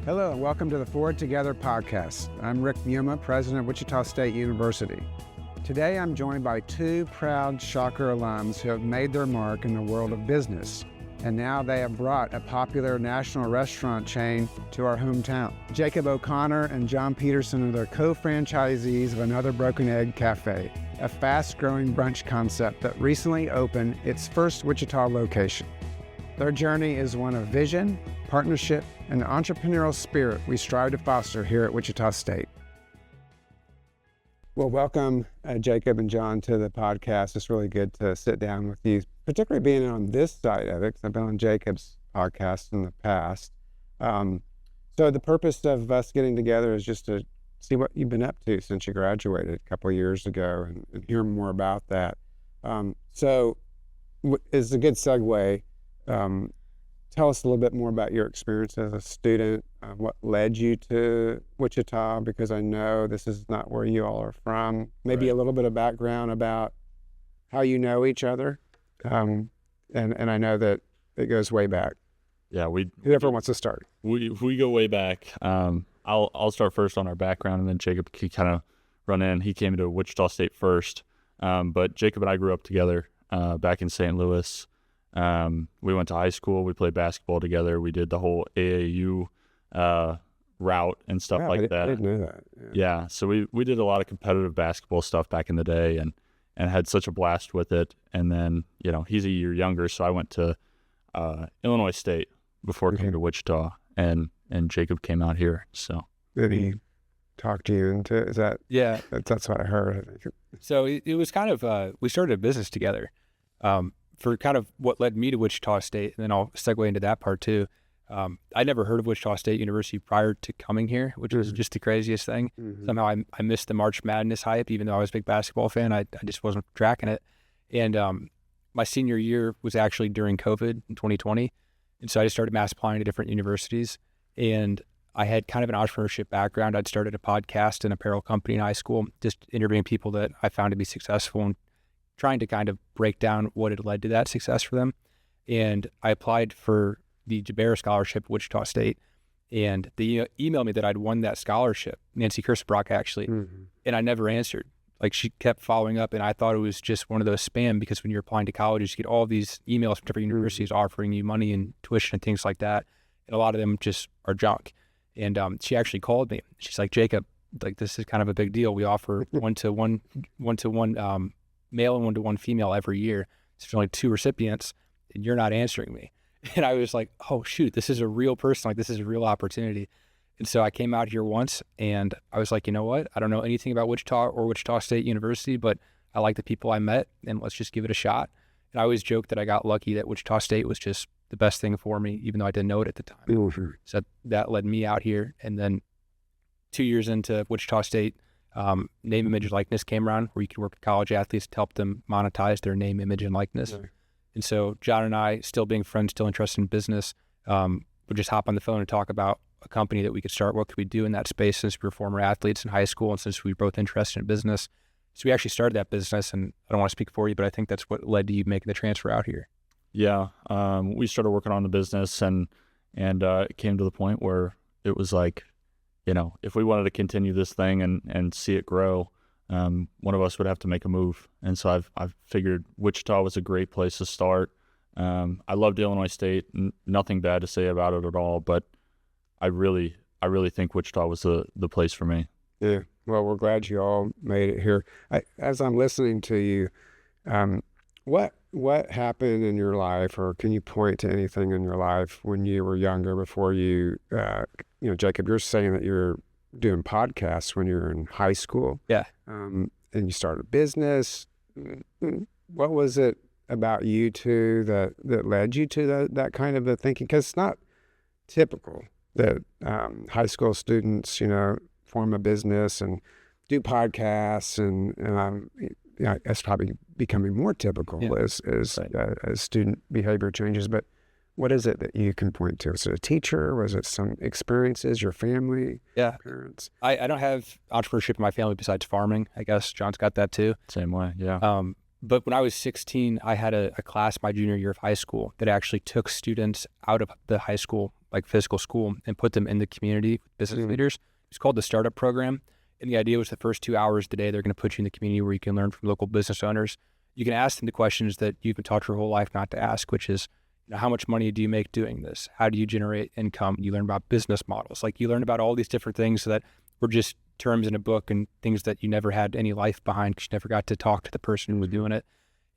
Hello and welcome to the Forward Together podcast. I'm Rick Muma, president of Wichita State University. Today I'm joined by two proud Shocker alums who have made their mark in the world of business, and now they have brought a popular national restaurant chain to our hometown. Jacob O'Connor and John Peterson are the co-franchisees of Another Broken Egg Café, a fast-growing brunch concept that recently opened its first Wichita location. Their journey is one of vision, partnership, and entrepreneurial spirit we strive to foster here at Wichita State. Well, welcome Jacob and John to the podcast. It's really good to sit down with you, particularly being on this side of it, because I've been on Jacob's podcast in the past. So the purpose of us getting together is just to see what you've been up to since you graduated a couple of years ago and hear more about that. So it's a good segue. Tell us a little bit more about your experience as a student, what led you to Wichita, because I know this is not where you all are from. Maybe a little bit of background about how you know each other. And I know that it goes way back. Yeah, whoever wants to start. We go way back. I'll start first on our background, and then Jacob can kind of run in. He came to Wichita State first, but Jacob and I grew up together back in St. Louis. We went to high school. We played basketball together. We did the whole AAU route and stuff that. I didn't know that. Yeah. So we did a lot of competitive basketball stuff back in the day and had such a blast with it. And then, he's a year younger, so I went to Illinois State before coming to Wichita, and Jacob came out here. So did he talk to you into is that? Yeah. That's what I heard. I think. So it was kind of we started a business together. For kind of what led me to Wichita State, and then I'll segue into that part too. I never heard of Wichita State University prior to coming here, which was just the craziest thing. Somehow I missed the March Madness hype, even though I was a big basketball fan. I just wasn't tracking it. And my senior year was actually during COVID in 2020. And so I just started mass applying to different universities. And I had kind of an entrepreneurship background. I'd started a podcast and apparel company in high school, just interviewing people that I found to be successful and trying to kind of break down what had led to that success for them. And I applied for the Jabera Scholarship at Wichita State, and they emailed me that I'd won that scholarship, Nancy Kirstenbrock actually, and I never answered. Like, she kept following up, and I thought it was just one of those spam, because when you're applying to colleges, you get all these emails from different universities offering you money and tuition and things like that, and a lot of them just are junk. And she actually called me. She's like, Jacob, like, this is kind of a big deal. We offer one-to-one male and one-to-one female every year. So there's only 2 recipients, and you're not answering me. And I was like, oh shoot, this is a real person. Like, this is a real opportunity. And so I came out here once, and I was like, you know what? I don't know anything about Wichita or Wichita State University, but I like the people I met, and let's just give it a shot. And I always joke that I got lucky that Wichita State was just the best thing for me, even though I didn't know it at the time. So that led me out here. And then 2 years into Wichita State, name, image, and likeness came around, where you could work with college athletes to help them monetize their name, image, and likeness. And so John and I, still being friends, still interested in business, would just hop on the phone and talk about a company that we could start. What could we do in that space, since we were former athletes in high school and since we were both interested in business? So we actually started that business, and I don't want to speak for you, but I think that's what led to you making the transfer out here. Yeah. We started working on the business, and it came to the point where it was like, if we wanted to continue this thing and see it grow, one of us would have to make a move. And so I've figured Wichita was a great place to start. I loved Illinois State, nothing bad to say about it at all, but I really think Wichita was the place for me. Yeah. Well, we're glad you all made it here. As I'm listening to you, what happened in your life, or can you point to anything in your life when you were younger, before you, Jacob, you're saying that you're doing podcasts when you're in high school. Yeah. And you started a business. What was it about you two that led you to that kind of a thinking? Because it's not typical that high school students, form a business and do podcasts, and that's probably becoming more typical as student behavior changes. But what is it that you can point to? Was it a teacher? Was it some experiences, your family, parents? I don't have entrepreneurship in my family besides farming. I guess John's got that too. Same way, yeah. But when I was 16, I had a class my junior year of high school that actually took students out of the high school like physical school and put them in the community with business leaders. It's called the Startup Program. And the idea was the first 2 hours of the day, they're going to put you in the community where you can learn from local business owners. You can ask them the questions that you've been taught your whole life not to ask, which is, how much money do you make doing this? How do you generate income? You learn about business models. Like you learn about all these different things that were just terms in a book and things that you never had any life behind because you never got to talk to the person who was doing it.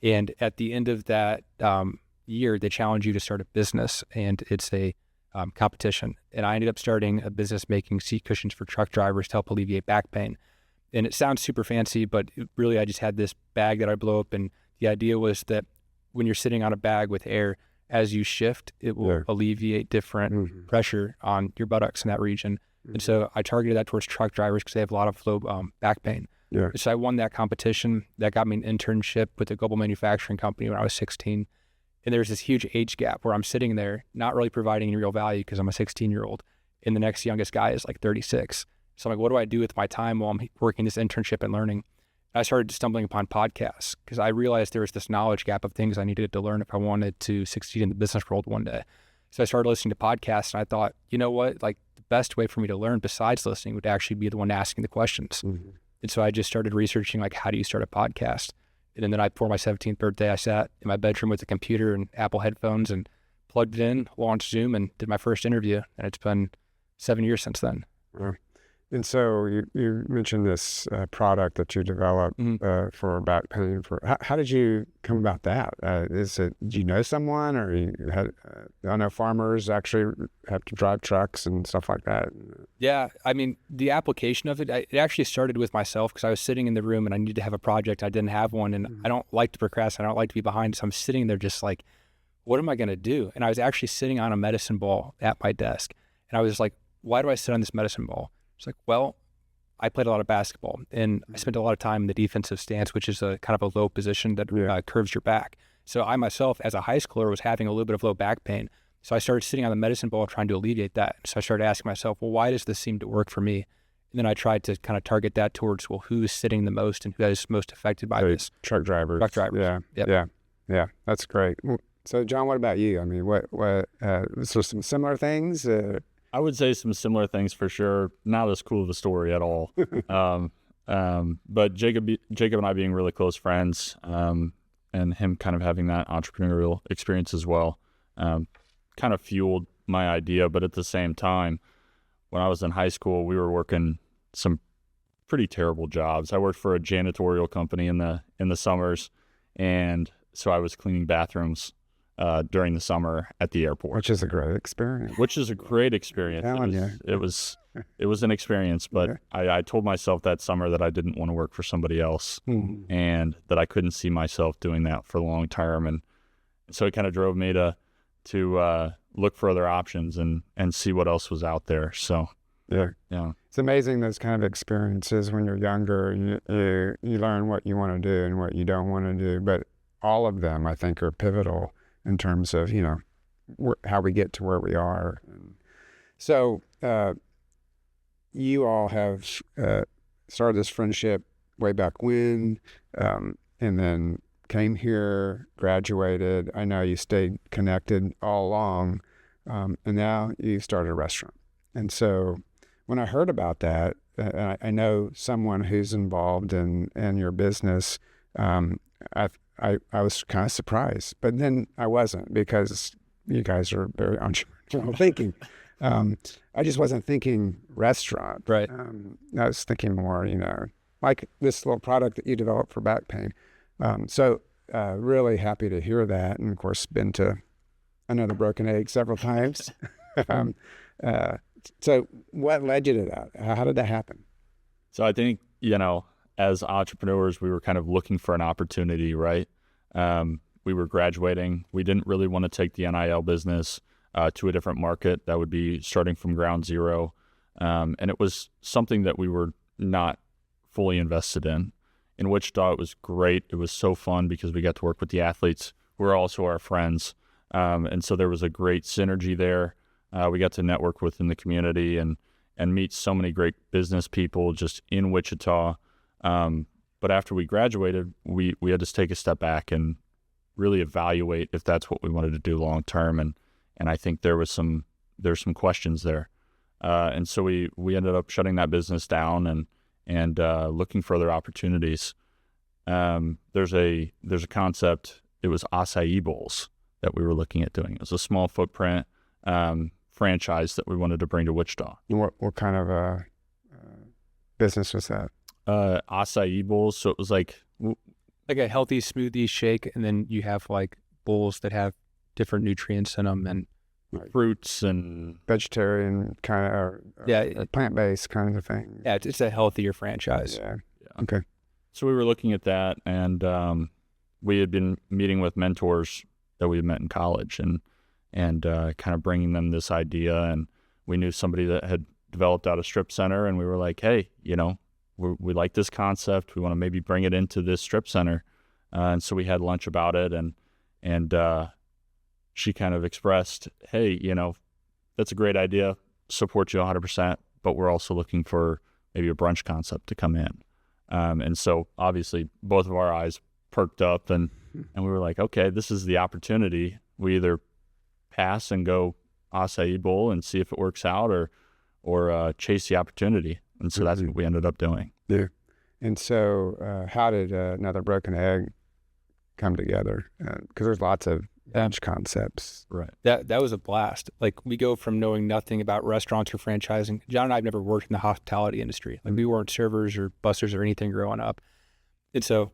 And at the end of that year, they challenge you to start a business, and it's a competition. And I ended up starting a business making seat cushions for truck drivers to help alleviate back pain. And it sounds super fancy, but really I just had this bag that I blow up, and the idea was that when you're sitting on a bag with air, as you shift, it will alleviate different pressure on your buttocks in that region. And so I targeted that towards truck drivers because they have a lot of low back pain. So I won that competition. That got me an internship with a global manufacturing company when I was 16. And there's this huge age gap where I'm sitting there, not really providing any real value because I'm a 16-year-old, and the next youngest guy is like 36. So I'm like, what do I do with my time while I'm working this internship and learning? I started stumbling upon podcasts because I realized there was this knowledge gap of things I needed to learn if I wanted to succeed in the business world one day. So I started listening to podcasts, and I thought, you know what, like the best way for me to learn besides listening would actually be the one asking the questions. And so I just started researching, like, how do you start a podcast? And then the night before my 17th birthday, I sat in my bedroom with a computer and Apple headphones and plugged it in, launched Zoom, and did my first interview. And it's been 7 years since then. And so you mentioned this product that you developed for back pain. How did you come about that? Did you know someone, or you had? I know farmers actually have to drive trucks and stuff like that. Yeah, I mean, the application of it, it actually started with myself because I was sitting in the room and I needed to have a project. I didn't have one, and I don't like to procrastinate. I don't like to be behind. So I'm sitting there just like, what am I going to do? And I was actually sitting on a medicine ball at my desk, and I was like, why do I sit on this medicine ball? It's like, well, I played a lot of basketball, and I spent a lot of time in the defensive stance, which is a kind of a low position that curves your back. So I myself, as a high schooler, was having a little bit of low back pain. So I started sitting on the medicine ball trying to alleviate that. So I started asking myself, well, why does this seem to work for me? And then I tried to kind of target that towards, well, who's sitting the most and who is most affected by this? Truck drivers. Truck drivers. Yeah. That's great. So John, what about you? I mean, what so some similar things? I would say some similar things for sure. Not as cool of a story at all. But Jacob and I being really close friends, and him kind of having that entrepreneurial experience as well, kind of fueled my idea. But at the same time, when I was in high school, we were working some pretty terrible jobs. I worked for a janitorial company in the summers, and so I was cleaning bathrooms during the summer at the airport, which is a great experience. It was an experience, but I told myself that summer that I didn't want to work for somebody else, and that I couldn't see myself doing that for the long term, and so it kind of drove me to look for other options and see what else was out there. So it's amazing those kind of experiences when you're younger. You learn what you want to do and what you don't want to do, but all of them, I think, are pivotal in terms of, how we get to where we are. So you all have started this friendship way back when, and then came here, graduated. I know you stayed connected all along, and now you started a restaurant. And so when I heard about that, I know someone who's involved in your business. I was kind of surprised, but then I wasn't, because you guys are very entrepreneurial thinking. I just wasn't thinking restaurant. Right. I was thinking more, like this little product that you developed for back pain. So really happy to hear that. And of course, been to another broken egg several times. So what led you to that? How did that happen? So I think, as entrepreneurs, we were kind of looking for an opportunity, right? We were graduating. We didn't really want to take the NIL business to a different market. That would be starting from ground zero. And it was something that we were not fully invested in. In Wichita, it was great. It was so fun because we got to work with the athletes who are also our friends. And so there was a great synergy there. We got to network within the community and meet so many great business people just in Wichita. But after we graduated, we had to take a step back and really evaluate if that's what we wanted to do long term. And I think there was some there's some questions there. And so we ended up shutting that business down and looking for other opportunities. There's a concept. It was acai bowls that we were looking at doing. It was a small footprint franchise that we wanted to bring to Wichita. What kind of business was that? Acai bowls. So it was like a healthy smoothie shake, and then you have like bowls that have different nutrients in them and fruits and vegetarian kind of, or plant-based kind of thing. Yeah, it's a healthier franchise. Yeah. Okay. So we were looking at that, and we had been meeting with mentors that we had met in college, and kind of bringing them this idea. And we knew somebody that had developed out a strip center, and we were like, hey, we like this concept. We want to maybe bring it into this strip center. And so we had lunch about it, and she kind of expressed, hey, that's a great idea, support you 100%, but we're also looking for maybe a brunch concept to come in. And so obviously both of our eyes perked up, and we were like, okay, this is the opportunity. We either pass and go acai bowl and see if it works out, or chase the opportunity. And so that's what we ended up doing. Yeah. And so how did Another Broken Egg come together? Because there's lots of brunch concepts. Right. That was a blast. Like, we go from knowing nothing about restaurants or franchising. John and I have never worked in the hospitality industry. Like, we weren't servers or busters or anything growing up. And so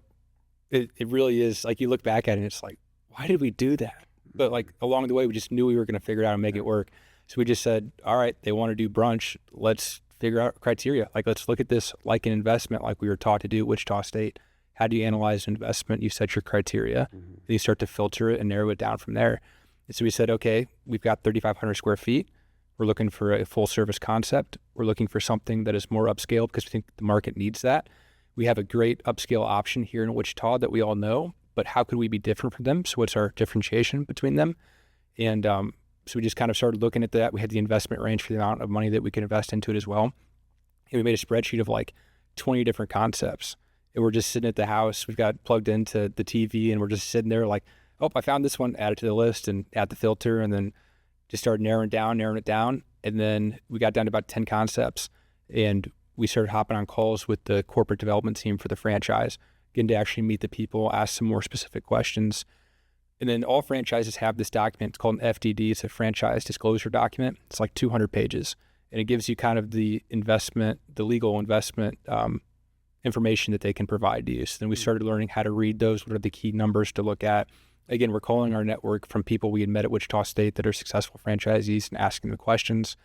it really is, like, you look back at it and it's like, why did we do that? But like, along the way, we just knew we were going to figure it out and make it work. So we just said, all right, they want to do brunch. Let's figure out criteria. Like, let's look at this like an investment, like we were taught to do at Wichita State. How do you analyze an investment? You set your criteria, and you start to filter it and narrow it down from there. And so we said, okay, we've got 3,500 square feet. We're looking for a full service concept. We're looking for something that is more upscale because we think the market needs that. We have a great upscale option here in Wichita that we all know, but how could we be different from them? So what's our differentiation between them? And so we just kind of started looking at that. We had the investment range for the amount of money that we could invest into it as well. And we made a spreadsheet of like 20 different concepts. And we're just sitting at the house. We've got plugged into the TV, and we're just sitting there like, oh, I found this one, add it to the list and add the filter, and then just started narrowing it down. And then we got down to about 10 concepts, and we started hopping on calls with the corporate development team for the franchise, getting to actually meet the people, ask some more specific questions. And then all franchises have this document. It's called an FDD. It's a franchise disclosure document. It's like 200 pages, and it gives you kind of the legal investment information that they can provide to you. So then we started learning how to read those. What are the key numbers to look at? Again, we're calling our network from people we had met at Wichita State that are successful franchisees and asking them questions.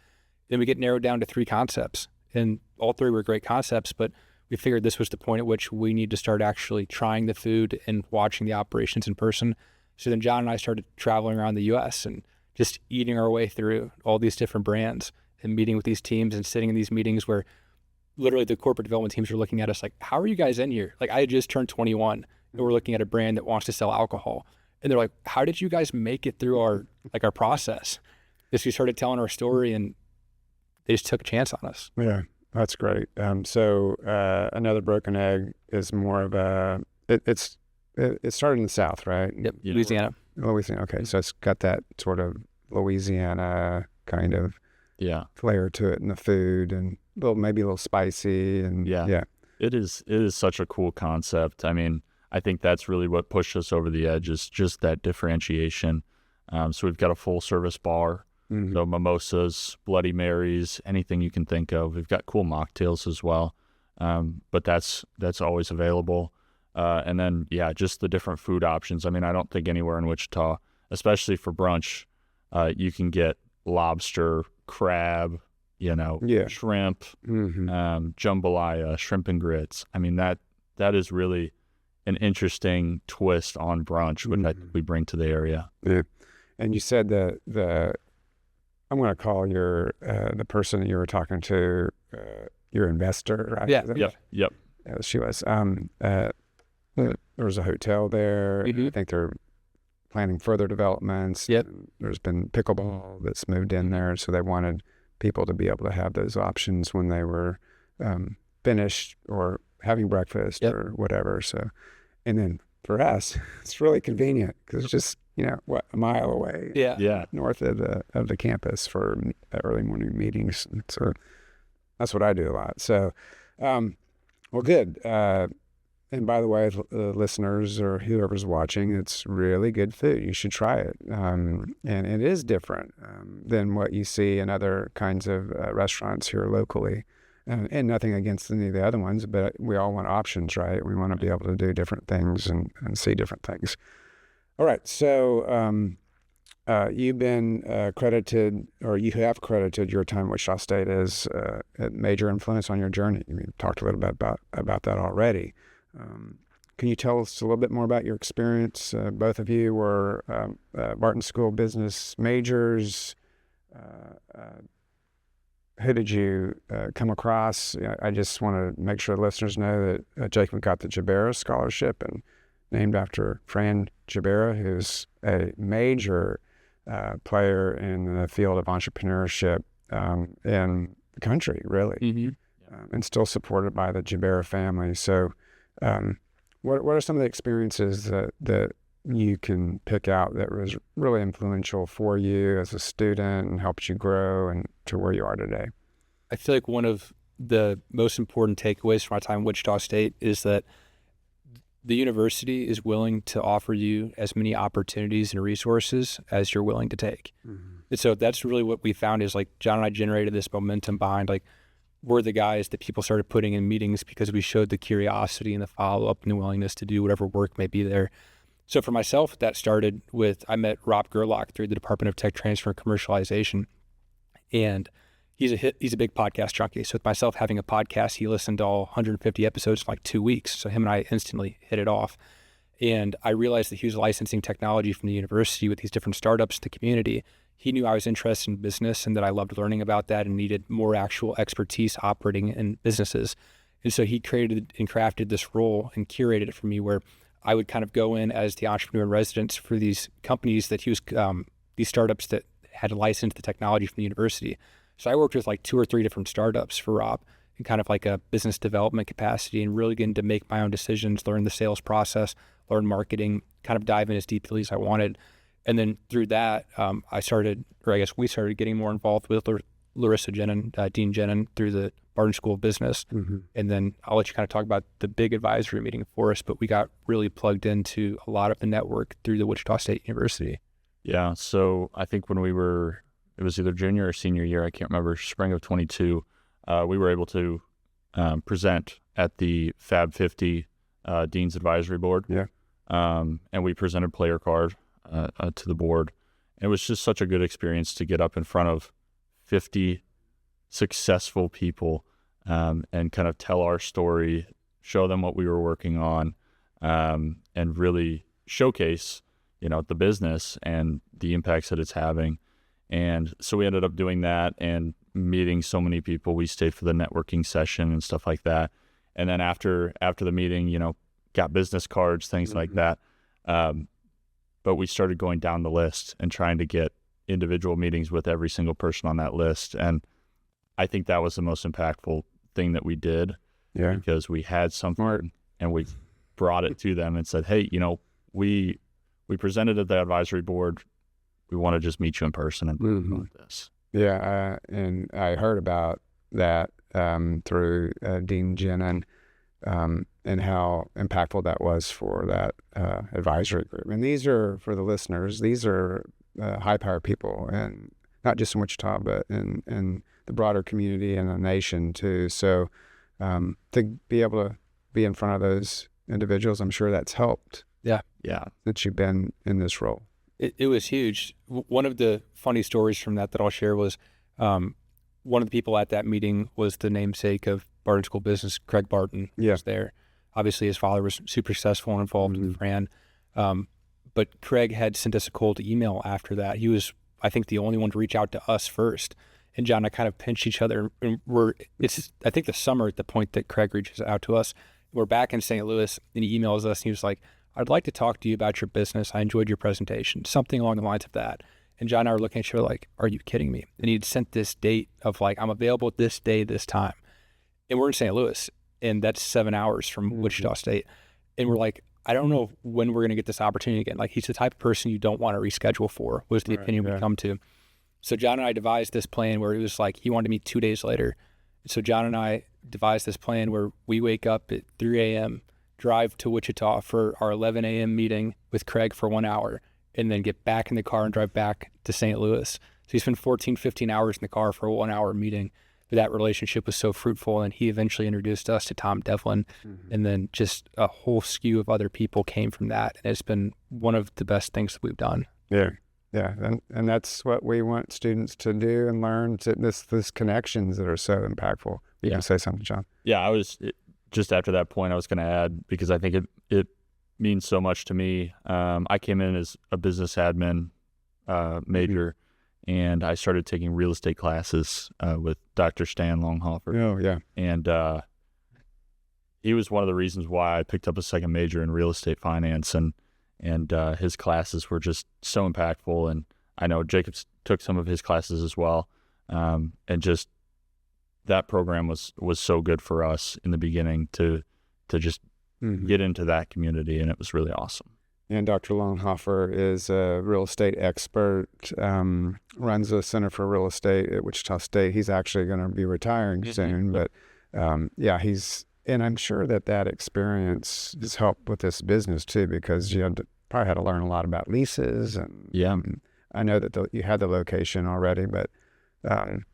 Then we get narrowed down to 3 concepts, and all 3 were great concepts, but we figured this was the point at which we need to start actually trying the food and watching the operations in person. So then John and I started traveling around the U.S. and just eating our way through all these different brands and meeting with these teams and sitting in these meetings where literally the corporate development teams are looking at us like, how are you guys in here? Like, I had just turned 21 and we're looking at a brand that wants to sell alcohol. And they're like, how did you guys make it through our process? Because we started telling our story and they just took a chance on us. Yeah, that's great. So Another Broken Egg is more of it started in the South, right? Yep, Louisiana. Louisiana. Okay, so it's got that sort of Louisiana kind of flair to it in the food, and maybe a little spicy, and yeah. It is such a cool concept. I mean, I think that's really what pushed us over the edge, is just that differentiation. So we've got a full service bar, so mimosas, Bloody Marys, anything you can think of. We've got cool mocktails as well, but that's always available. And then just the different food options. I mean, I don't think anywhere in Wichita, especially for brunch, you can get lobster, crab, shrimp, jambalaya, shrimp and grits. I mean, that is really an interesting twist on brunch, which I think we bring to the area. Yeah. And you said I'm going to call the person that you were talking to, your investor, right? Yeah. Yep. She was. There was a hotel there. I think they're planning further developments. Yep. There's been pickleball that's moved in there, so they wanted people to be able to have those options when they were finished or having breakfast or whatever. So, and then for us, it's really convenient because it's just, a mile away. Yeah. North of the campus for early morning meetings. And so that's what I do a lot. So, well, good. And by the way, listeners or whoever's watching, it's really good food. You should try it. And it is different than what you see in other kinds of restaurants here locally. And nothing against any of the other ones, but we all want options, right? We want to be able to do different things and see different things. All right. So you've been credited, or you have credited your time at Wichita State as a major influence on your journey. You talked a little bit about that already. Can you tell us a little bit more about your experience? Both of you were Barton School business majors. Who did you come across? I just want to make sure listeners know that Jacob got the Jabera Scholarship, and named after Fran Jabera, who's a major player in the field of entrepreneurship in the country, really, and still supported by the Jabera family. So what are some of the experiences that you can pick out that was really influential for you as a student and helped you grow and to where you are today? I feel like one of the most important takeaways from my time at Wichita State is that the university is willing to offer you as many opportunities and resources as you're willing to take. And so that's really what we found is like John and I generated this momentum behind like we're the guys that people started putting in meetings because we showed the curiosity and the follow-up and the willingness to do whatever work may be there. So for myself, that started with, I met Rob Gerlach through the Department of Tech Transfer and Commercialization. And he's a big podcast junkie. So with myself having a podcast, he listened to all 150 episodes in like 2 weeks. So him and I instantly hit it off. And I realized that he was licensing technology from the university with these different startups to the community. He knew I was interested in business and that I loved learning about that and needed more actual expertise operating in businesses. And so he created and crafted this role and curated it for me where I would kind of go in as the entrepreneur in residence for these companies that he was, these startups that had licensed the technology from the university. So I worked with like 2 or 3 different startups for Rob in kind of like a business development capacity and really getting to make my own decisions, learn the sales process, learn marketing, kind of dive in as deeply as I wanted. And then through that, we started getting more involved with Larissa Jenin, Dean Jenin, through the Barton School of Business. And then I'll let you kind of talk about the big advisory meeting for us, but we got really plugged into a lot of the network through the Wichita State University. Yeah. So I think when it was either junior or senior year, I can't remember, spring of 22, we were able to present at the Fab 50 Dean's Advisory Board. Yeah. And we presented player card to the board. It was just such a good experience to get up in front of 50 successful people and kind of tell our story, show them what we were working on, and really showcase, the business and the impacts that it's having. And so we ended up doing that and meeting so many people. We stayed for the networking session and stuff like that. And then after the meeting, got business cards, things like that. But we started going down the list and trying to get individual meetings with every single person on that list. And I think that was the most impactful thing that we did. Yeah. Because we had something and we brought it to them and said, hey, we presented at the advisory board. We want to just meet you in person and like this. Yeah. And I heard about that through Dean Jenin and how impactful that was for that advisory group. And these are, for the listeners, these are high-powered people, and not just in Wichita, but in the broader community and the nation too. So to be able to be in front of those individuals, I'm sure that's helped. Yeah. That you've been in this role. It was huge. One of the funny stories from that I'll share was one of the people at that meeting was the namesake of Barton School Business, Craig Barton. Was there. Obviously, his father was super successful and involved in Fran. But Craig had sent us a cold email after that. He was, I think, the only one to reach out to us first. And John and I kind of pinched each other. And it's I think the summer at the point that Craig reaches out to us. We're back in St. Louis, and he emails us, and he was like, I'd like to talk to you about your business. I enjoyed your presentation, something along the lines of that. And John and I were looking at each other like, are you kidding me? And he'd sent this date of like, I'm available this day, this time. And we're in St. Louis, and that's 7 hours from Wichita State. And we're like, I don't know when we're going to get this opportunity again. Like, he's the type of person you don't want to reschedule for, was the opinion we come to. So John and I devised this plan where it was like he wanted to meet 2 days later. So John and I devised this plan where we wake up at 3 a.m., drive to Wichita for our 11 a.m. meeting with Craig for 1 hour, and then get back in the car and drive back to St. Louis. So he spent 14, 15 hours in the car for a 1 hour meeting. But that relationship was so fruitful, and he eventually introduced us to Tom Devlin, and then just a whole slew of other people came from that. And it's been one of the best things that we've done. Yeah. And that's what we want students to do and learn, this connections that are so impactful. You can say something, John. Yeah, just after that point, I was going to add, because I think it means so much to me. I came in as a business admin major, and I started taking real estate classes with Dr. Stan Longhofer. Oh, yeah. And he was one of the reasons why I picked up a second major in real estate finance, and his classes were just so impactful. And I know Jacob took some of his classes as well, and just that program was so good for us in the beginning to just get into that community, and it was really awesome. And Dr. Longhofer is a real estate expert, runs a Center for Real Estate at Wichita State. He's actually going to be retiring soon, but and I'm sure that experience has helped with this business too, because you probably had to learn a lot about leases. And I know that you had the location already, but I'm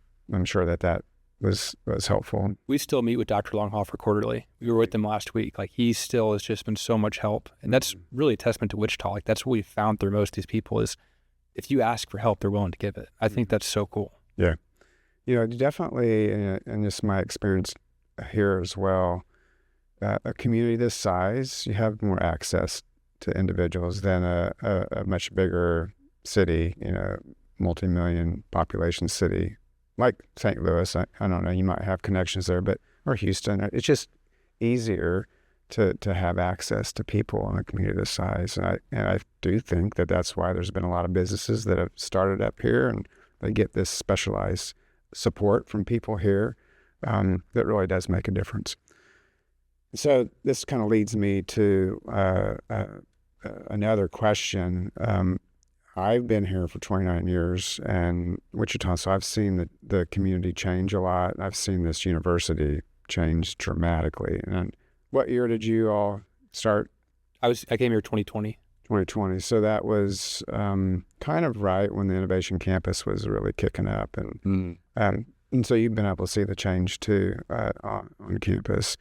sure that was helpful. We still meet with Dr. Longhofer quarterly. We were with him last week. Like, he still has just been so much help. And that's really a testament to Wichita. Like, that's what we found through most of these people is if you ask for help, they're willing to give it. I think that's so cool. Yeah. Definitely, and just my experience here as well, a community this size, you have more access to individuals than a much bigger city, multi-million population city. Like St. Louis, I don't know, you might have connections there, or Houston. It's just easier to have access to people in a community this size. And I do think that's why there's been a lot of businesses that have started up here, and they get this specialized support from people here that really does make a difference. So this kind of leads me to another question. I've been here for 29 years in Wichita, so I've seen the community change a lot. I've seen this university change dramatically. And what year did you all start? I came here 2020. 2020. So that was kind of right when the Innovation Campus was really kicking up. And so you've been able to see the change too on campus.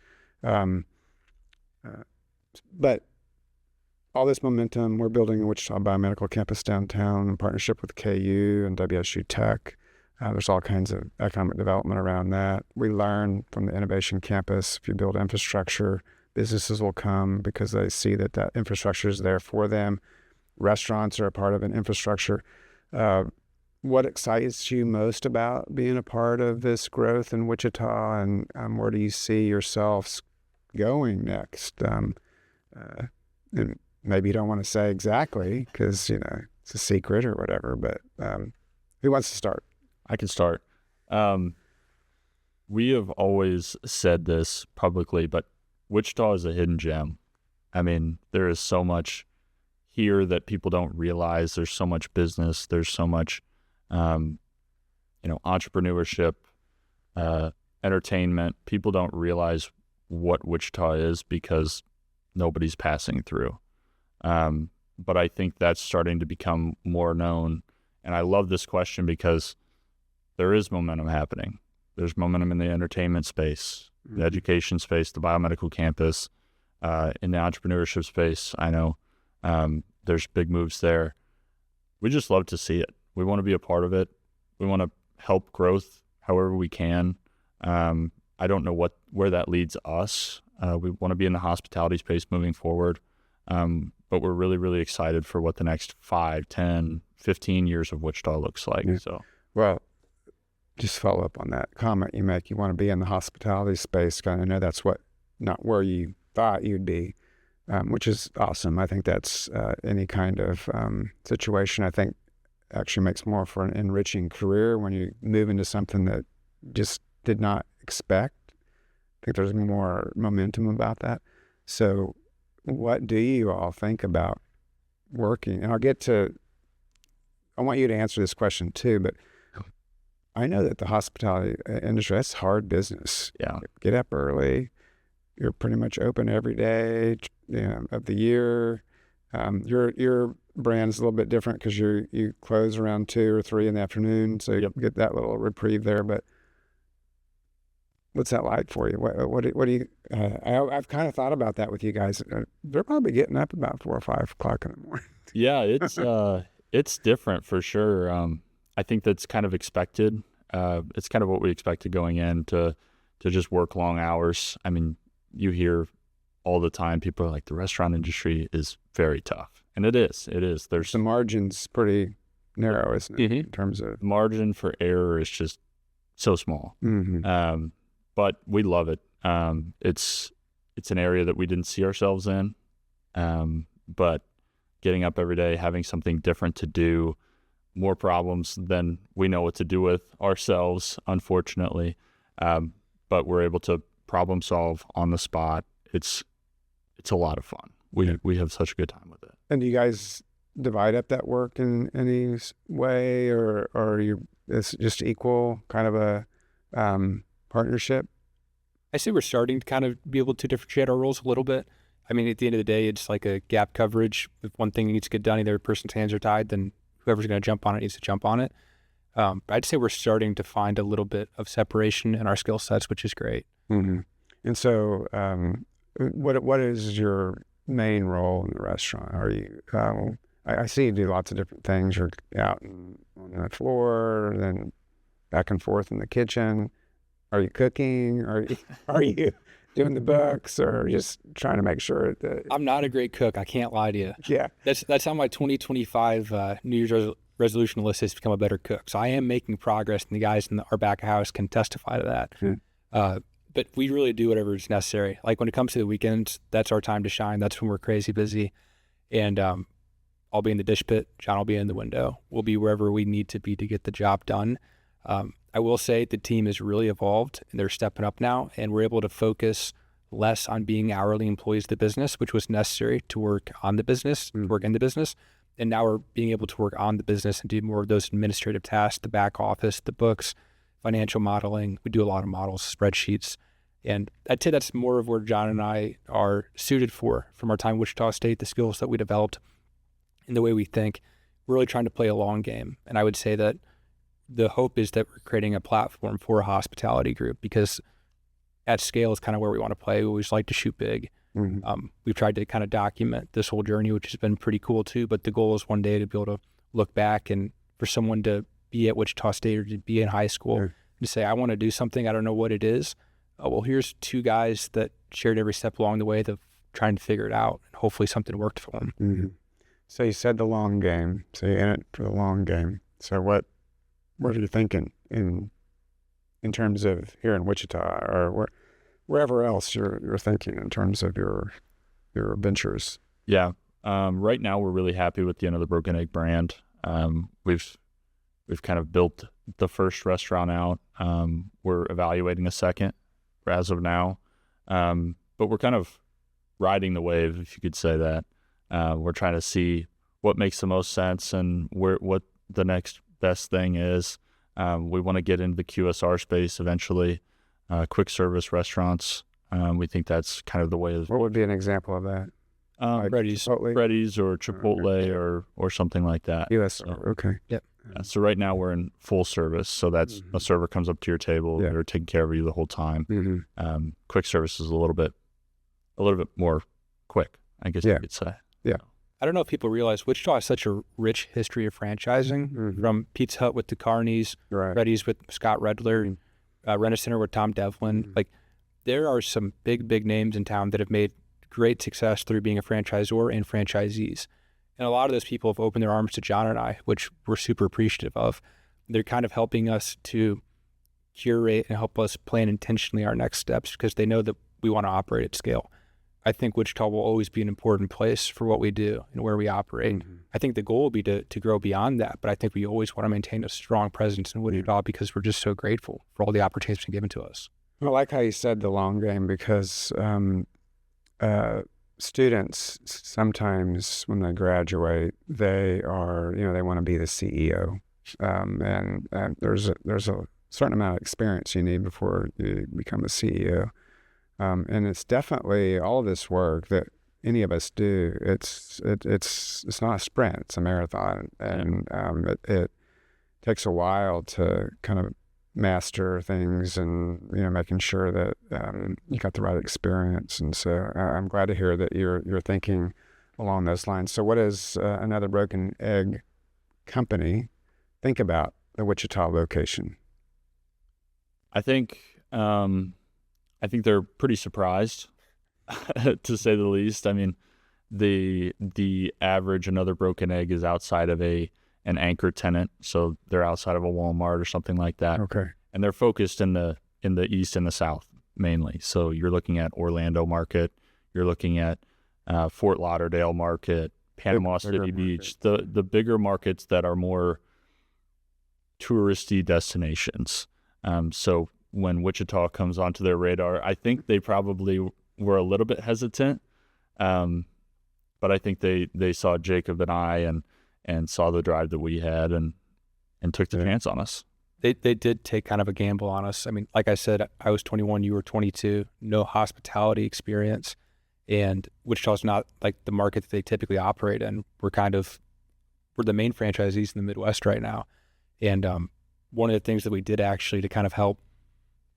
But all this momentum, we're building a Wichita Biomedical Campus downtown in partnership with KU and WSU Tech. There's all kinds of economic development around that. We learn from the Innovation Campus, if you build infrastructure, businesses will come because they see that infrastructure is there for them. Restaurants are a part of an infrastructure. What excites you most about being a part of this growth in Wichita, and where do you see yourselves going next? And maybe you don't want to say exactly because, it's a secret or whatever, but who wants to start? I can start. We have always said this publicly, but Wichita is a hidden gem. I mean, there is so much here that people don't realize. There's so much business. There's so much, entrepreneurship, entertainment. People don't realize what Wichita is because nobody's passing through. But I think that's starting to become more known. And I love this question because there is momentum happening. There's momentum in the entertainment space, the education space, the biomedical campus, in the entrepreneurship space. I know there's big moves there. We just love to see it. We want to be a part of it. We want to help growth however we can. I don't know where that leads us. We want to be in the hospitality space moving forward. But we're really, really excited for what the next 5, 10, 15 years of Wichita looks like. Yeah. So, well, just follow up on that comment you make. You want to be in the hospitality space. I know that's not where you thought you'd be, which is awesome. I think that's any kind of situation, I think, actually makes more for an enriching career when you move into something that just did not expect. I think there's more momentum about that. So what do you all think about working? And I want you to answer this question too, but I know that the hospitality industry, that's hard business. Yeah. Get up early. You're pretty much open every day, of the year. Your brand's a little bit different because you close around 2 or 3 in the afternoon, so you get that little reprieve there. But what's that like for you? What do you? I've kind of thought about that with you guys. They're probably getting up about 4 or 5 o'clock in the morning. Yeah, it's different for sure. I think that's kind of expected. It's kind of what we expected going in to just work long hours. I mean, you hear all the time people are like, the restaurant industry is very tough, and it is. There's The margin's pretty narrow, isn't it, in terms of margin for error is just so small. But we love it. It's an area that we didn't see ourselves in, but getting up every day, having something different to do, more problems than we know what to do with ourselves, unfortunately. But we're able to problem solve on the spot. It's a lot of fun. We have such a good time with it. And do you guys divide up that work in any way, or it's just equal kind of a partnership? I say we're starting to kind of be able to differentiate our roles a little bit. I mean, at the end of the day, it's like a gap coverage. If one thing needs to get done, either a person's hands are tied, then whoever's going to jump on it needs to jump on it. But I'd say we're starting to find a little bit of separation in our skill sets, which is great. And so, what is your main role in the restaurant? Are you? I see you do lots of different things. You're out on the floor, then back and forth in the kitchen. Are you cooking? Are you doing the books, or just trying to make sure that? I'm not a great cook. I can't lie to you. Yeah, that's how my 2025 New Year's resolution list is to become a better cook. So I am making progress, and the guys in our back of house can testify to that. But we really do whatever is necessary. Like when it comes to the weekends, that's our time to shine. That's when we're crazy busy. And I'll be in the dish pit. John will be in the window. We'll be wherever we need to be to get the job done. I will say the team has really evolved, and they're stepping up now, and we're able to focus less on being hourly employees of the business, which was necessary to work on the business, to work in the business. And now we're being able to work on the business and do more of those administrative tasks, the back office, the books, financial modeling. We do a lot of models, spreadsheets. And I'd say that's more of where John and I are suited for from our time at Wichita State, the skills that we developed and the way we think. We're really trying to play a long game. And I would say that the hope is that we're creating a platform for a hospitality group, because at scale is kind of where we want to play. We always like to shoot big. We've tried to kind of document this whole journey, which has been pretty cool too. But the goal is one day to be able to look back and for someone to be at Wichita State or to be in high school and to say, I want to do something. I don't know what it is. Well, here's 2 guys that shared every step along the way of trying to figure it out, and hopefully something worked for them. So you said the long game. So you're in it for the long game. So what are you thinking in terms of here in Wichita, or wherever else you're thinking in terms of your ventures? Yeah. Right now we're really happy with the Broken Egg brand. We've kind of built the first restaurant out. We're evaluating a second as of now. But we're kind of riding the wave, if you could say that. We're trying to see what makes the most sense and what the next best thing is. We want to get into the QSR space eventually, quick service restaurants. We think that's kind of the way. What would be an example of that? Like Freddy's or Chipotle or something like that. QSR, okay. Yep. So right now we're in full service. So that's a server comes up to your table. They're taking care of you the whole time. Quick service is a little bit more quick, I guess you could say. Yeah. I don't know if people realize Wichita has such a rich history of franchising, from Pizza Hut with the Carneys, Freddy's with Scott Redler, Rent-A-Center with Tom Devlin. Like, there are some big names in town that have made great success through being a franchisor and franchisees. And a lot of those people have opened their arms to John and I, which we're super appreciative of. They're kind of helping us to curate and help us plan intentionally our next steps, because they know that we want to operate at scale. I think Wichita will always be an important place for what we do and where we operate. I think the goal will be to grow beyond that, but I think we always want to maintain a strong presence in Wichita because we're just so grateful for all the opportunities given to us. I like how you said the long game, because students sometimes when they graduate, they are, they want to be the CEO. And there's a certain amount of experience you need before you become a CEO. And it's definitely all this work that any of us do. It's not a sprint; it's a marathon, and it takes a while to kind of master things, and making sure that you got the right experience. And so I'm glad to hear that you're thinking along those lines. So what does another broken egg company think about the Wichita location? I think they're pretty surprised, to say the least. I mean, the average another broken egg is outside of an anchor tenant, so they're outside of a Walmart or something like that. Okay. And they're focused in the east and the south mainly. So you're looking at Orlando market, you're looking at Fort Lauderdale market, Panama City Beach, the bigger markets that are more touristy destinations. So when Wichita comes onto their radar, I think they probably were a little bit hesitant. But I think they saw Jacob and I and saw the drive that we had and took the chance on us. They did take kind of a gamble on us. I mean, like I said, I was 21, you were 22, no hospitality experience, and Wichita's not like the market that they typically operate in. We're the main franchisees in the Midwest right now. And one of the things that we did actually to kind of help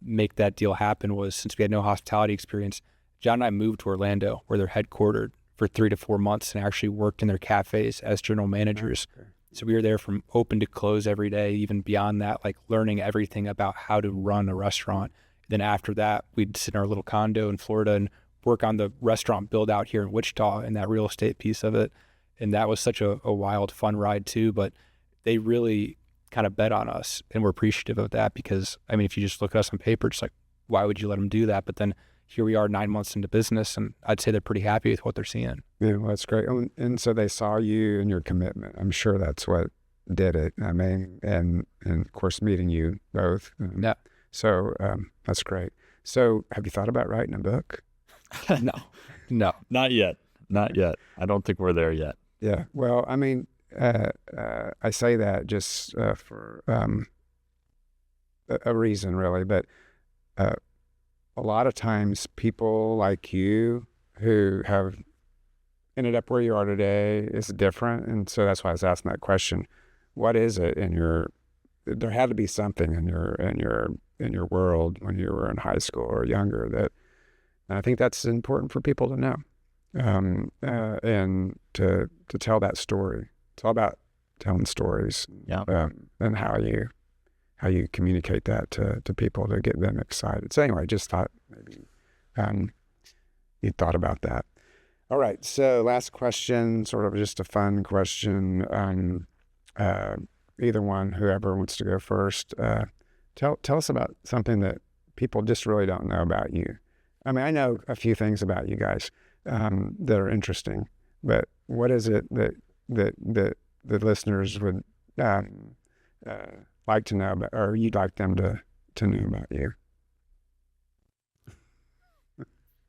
make that deal happen was, since we had no hospitality experience, John and I moved to Orlando, where they're headquartered, for 3 to 4 months, and actually worked in their cafes as general managers. Okay. So we were there from open to close every day, even beyond that, like learning everything about how to run a restaurant. Then after that, we'd sit in our little condo in Florida and work on the restaurant build out here in Wichita and that real estate piece of it. And that was such a wild, fun ride too. But they really kind of bet on us, and we're appreciative of that, because, I mean, if you just look at us on paper, it's like, why would you let them do that? But then here we are 9 months into business, and I'd say they're pretty happy with what they're seeing. Yeah, well, that's great. And so they saw you and your commitment. I'm sure that's what did it. I mean, and of course, meeting you both. Yeah. So that's great. So have you thought about writing a book? No. Not yet. I don't think we're there yet. Yeah. Well, I mean, I say that just for a reason, really. But a lot of times people like you who have ended up where you are today is different. And so that's why I was asking that question. What is it there had to be something in your world when you were in high school or younger that, and I think that's important for people to know, and to tell that story. It's all about telling stories, and how you communicate that to people to get them excited. So anyway, I just thought maybe you thought about that. All right, so last question, sort of just a fun question. Either one, whoever wants to go first. Tell us about something that people just really don't know about you. I mean, I know a few things about you guys that are interesting, but what is it that the listeners would like to know about, or you'd like them to know about you?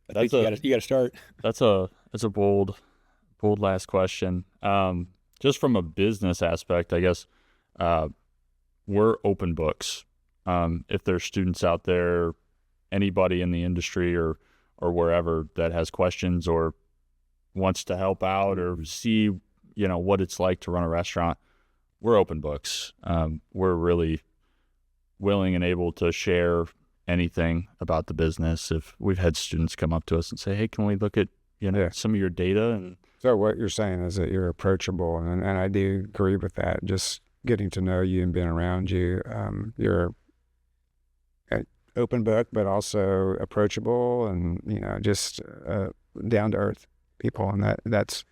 You got to start. That's a bold last question. Just from a business aspect, I guess, we're open books. If there's students out there, anybody in the industry or wherever that has questions or wants to help out or see, what it's like to run a restaurant, we're open books. We're really willing and able to share anything about the business. If we've had students come up to us and say, hey, can we look at, some of your data? And so what you're saying is that you're approachable, and I do agree with that. Just getting to know you and being around you, you're an open book, but also approachable, and just down to earth people, and that's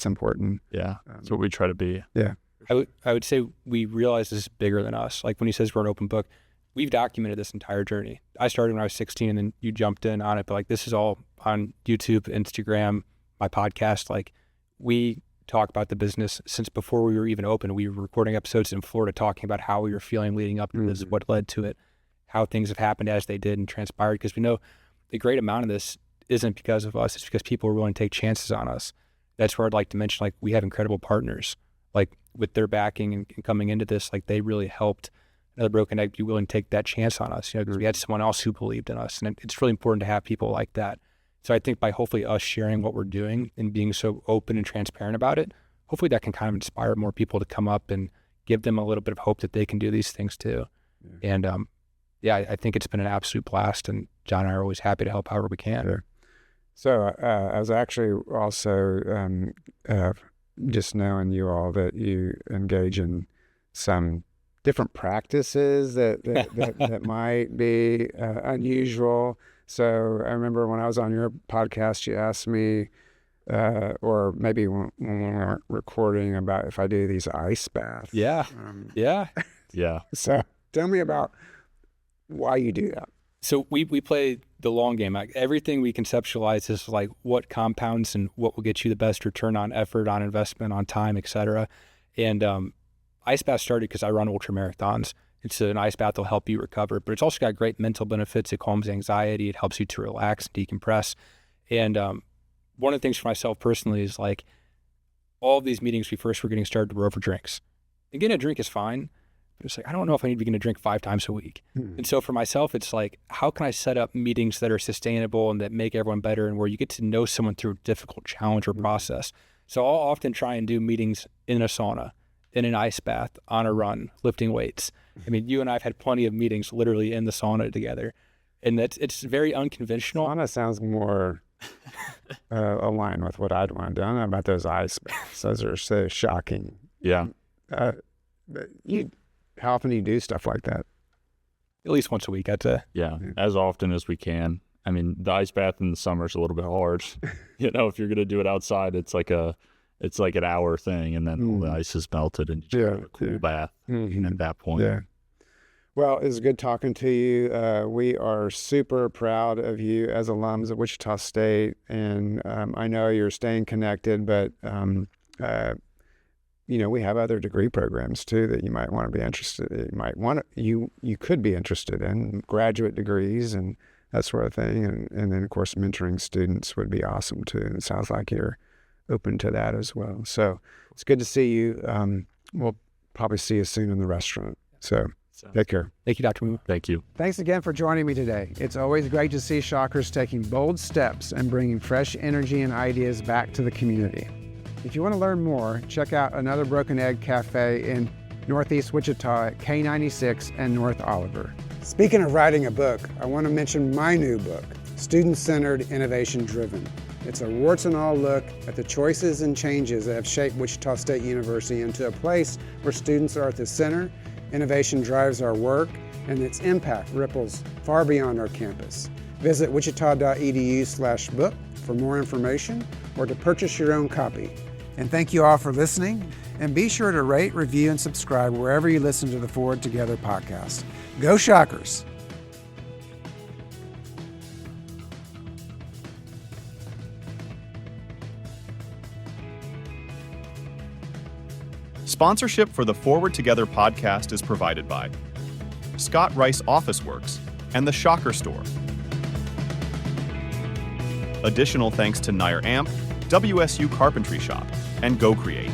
important. Yeah, that's what we try to be. Yeah, I would say we realize this is bigger than us. Like when he says we're an open book, we've documented this entire journey. I started when I was 16, and then you jumped in on it. But like, this is all on YouTube, Instagram, my podcast. Like, we talk about the business since before we were even open. We were recording episodes in Florida talking about how we were feeling leading up to this, what led to it, how things have happened as they did and transpired. Because we know the great amount of this isn't because of us. It's because people are willing to take chances on us. That's where I'd like to mention, like, we have incredible partners, like with their backing and coming into this, like they really helped another Broken Egg be willing to take that chance on us, because we had someone else who believed in us. And it's really important to have people like that. So I think by hopefully us sharing what we're doing and being so open and transparent about it, hopefully that can kind of inspire more people to come up and give them a little bit of hope that they can do these things too. Yeah. And I think it's been an absolute blast, and John and I are always happy to help however we can. Sure. So I was actually also just knowing you all that you engage in some different practices that might be unusual. So I remember when I was on your podcast, you asked me, or maybe when we were recording, about if I do these ice baths. Yeah. Yeah. So tell me about why you do that. So we play the long game. Like, everything we conceptualize is like what compounds and what will get you the best return on effort, on investment, on time, et cetera. And ice bath started because I run ultra marathons. It's an ice bath will help you recover, but it's also got great mental benefits. It calms anxiety. It helps you to relax, decompress. And one of the things for myself personally is, like, all of these meetings we first were getting started were over drinks. And getting a drink is fine, but it's like, I don't know if I need to be going to drink 5 times a week. And so for myself, it's like, how can I set up meetings that are sustainable and that make everyone better, and where you get to know someone through a difficult challenge or process? So I'll often try and do meetings in a sauna, in an ice bath, on a run, lifting weights. I mean, you and I have had plenty of meetings literally in the sauna together, and it's very unconventional. Sauna sounds more aligned with what I'd want to do. I don't know about those ice baths. Those are so shocking. Yeah. But how often do you do stuff like that? At least once a week, I'd say. Yeah, as often as we can. I mean, the ice bath in the summer is a little bit hard. You know, if you're going to do it outside, it's like an hour thing, and then all the ice is melted, and you just have a cool bath at that point. Yeah. Well, it's good talking to you. We are super proud of you as alums at Wichita State, and I know you're staying connected, but we have other degree programs too that you might want to be interested in. You could be interested in graduate degrees and that sort of thing, and then of course mentoring students would be awesome too. And it sounds like you're open to that as well. So it's good to see you. We'll probably see you soon in the restaurant. So take care. Thank you, Dr. Muma. Thank you. Thanks again for joining me today. It's always great to see Shockers taking bold steps and bringing fresh energy and ideas back to the community. If you want to learn more, check out another Broken Egg Cafe in Northeast Wichita at K96 and North Oliver. Speaking of writing a book, I want to mention my new book, Student-Centered, Innovation-Driven. It's a warts and all look at the choices and changes that have shaped Wichita State University into a place where students are at the center, innovation drives our work, and its impact ripples far beyond our campus. Visit wichita.edu/book for more information or to purchase your own copy. And thank you all for listening, and be sure to rate, review, and subscribe wherever you listen to the Forward Together podcast. Go Shockers! Sponsorship for the Forward Together podcast is provided by Scott Rice Office Works and the Shocker Store. Additional thanks to Nair Amp, WSU Carpentry Shop, and Go Create.